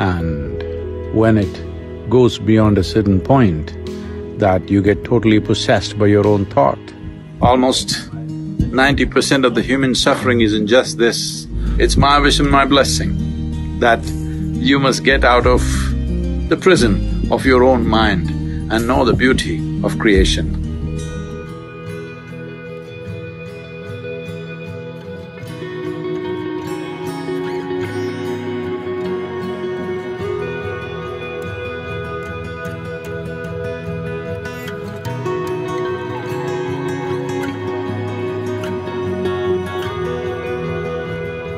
And when it goes beyond a certain point, that you get totally possessed by your own thought. Almost 90% of the human suffering is in just this. It's my wish and my blessing that you must get out of the prison of your own mind and know the beauty of creation.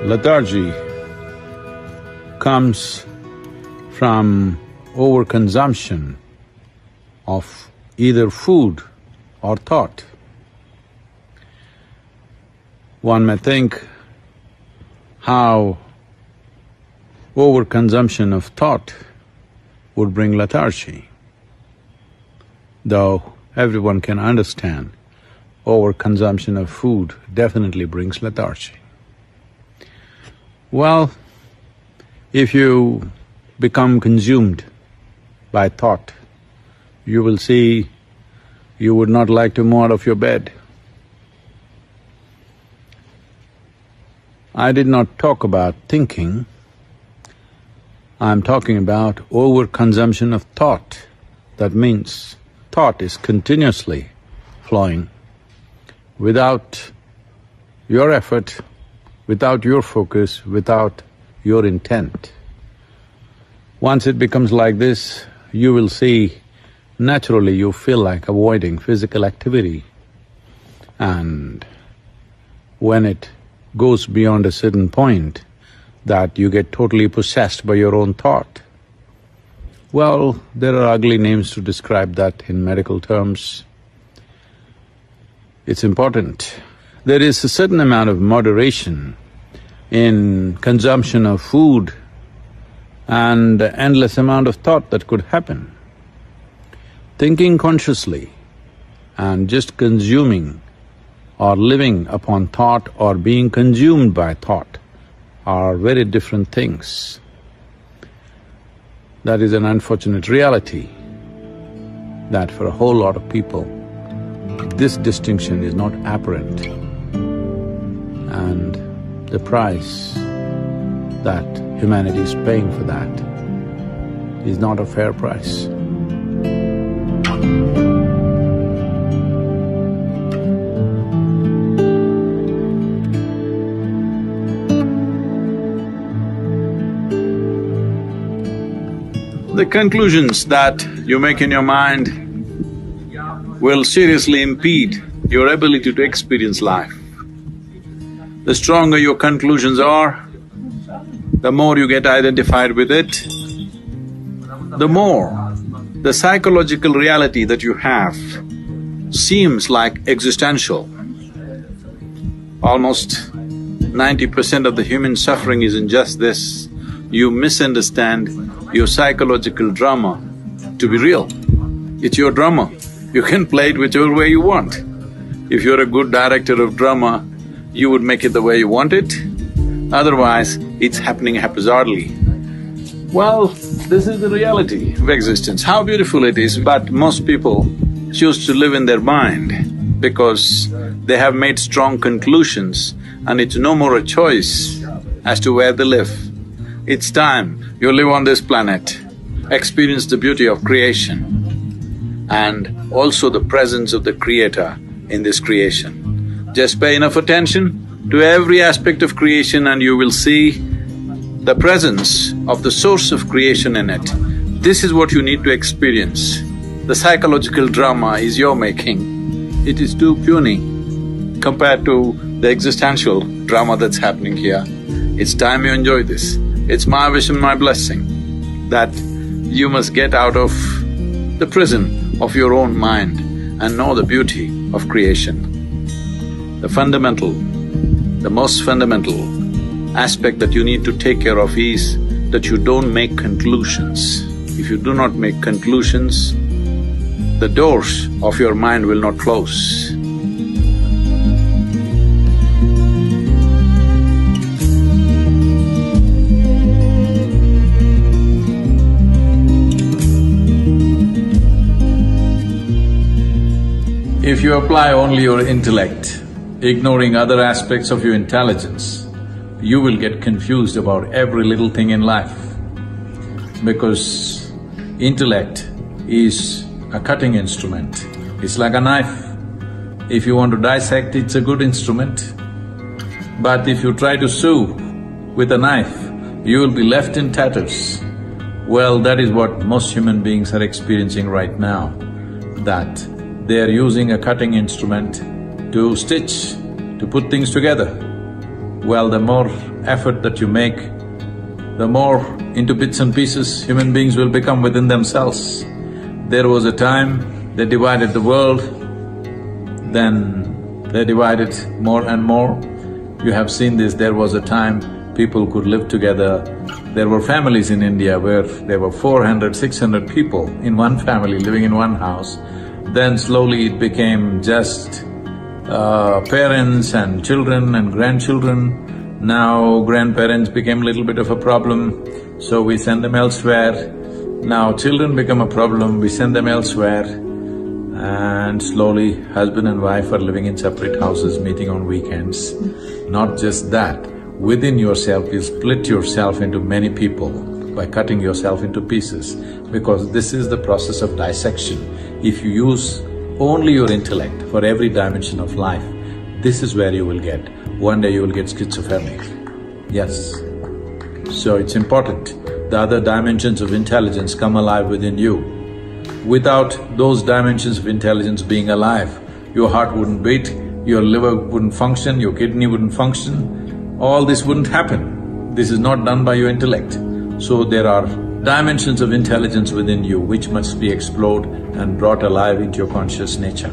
Lethargy comes from overconsumption of either food or thought. One may think how overconsumption of thought would bring lethargy, though everyone can understand overconsumption of food definitely brings lethargy. Well, if you become consumed by thought, you will see you would not like to move out of your bed. I did not talk about thinking, I'm talking about overconsumption of thought. That means thought is continuously flowing without your effort, without your focus, without your intent. Once it becomes like this, you will see naturally you feel like avoiding physical activity. And when it goes beyond a certain point, that you get totally possessed by your own thought. Well, there are ugly names to describe that in medical terms. It's important. There is a certain amount of moderation in consumption of food and endless amount of thought that could happen. Thinking consciously and just consuming or living upon thought or being consumed by thought are very different things. That is an unfortunate reality that for a whole lot of people, this distinction is not apparent. And the price that humanity is paying for that is not a fair price. The conclusions that you make in your mind will seriously impede your ability to experience life. The stronger your conclusions are, the more you get identified with it, the more the psychological reality that you have seems like existential. Almost 90% of the human suffering is in just this. You misunderstand your psychological drama to be real. It's your drama. You can play it whichever way you want. If you're a good director of drama, you would make it the way you want it, otherwise it's happening haphazardly. Well, this is the reality of existence. How beautiful it is, but most people choose to live in their mind because they have made strong conclusions and it's no more a choice as to where they live. It's time you live on this planet, experience the beauty of creation and also the presence of the Creator in this creation. Just pay enough attention to every aspect of creation and you will see the presence of the source of creation in it. This is what you need to experience. The psychological drama is your making. It is too puny compared to the existential drama that's happening here. It's time you enjoy this. It's my wish and my blessing that you must get out of the prison of your own mind and know the beauty of creation. The fundamental, the most fundamental aspect that you need to take care of is that you don't make conclusions. If you do not make conclusions, the doors of your mind will not close. If you apply only your intellect, ignoring other aspects of your intelligence, you will get confused about every little thing in life. Because intellect is a cutting instrument, it's like a knife. If you want to dissect, it's a good instrument. But if you try to sew with a knife, you will be left in tatters. Well, that is what most human beings are experiencing right now, that they are using a cutting instrument to stitch, to put things together. Well, the more effort that you make, the more into bits and pieces human beings will become within themselves. There was a time they divided the world, then they divided more and more. You have seen this, there was a time people could live together. There were families in India where there were 400, 600 people in one family living in one house. Then slowly it became just parents and children and grandchildren. Now grandparents became a little bit of a problem, so we send them elsewhere. Now children become a problem, we send them elsewhere. And slowly husband and wife are living in separate houses, meeting on weekends. Not just that, within yourself you split yourself into many people by cutting yourself into pieces, because this is the process of dissection. If you use only your intellect for every dimension of life, this is where you will get. One day you will get schizophrenic. Yes. So it's important, the other dimensions of intelligence come alive within you. Without those dimensions of intelligence being alive, your heart wouldn't beat, your liver wouldn't function, your kidney wouldn't function, all this wouldn't happen. This is not done by your intellect. So there are dimensions of intelligence within you which must be explored and brought alive into your conscious nature.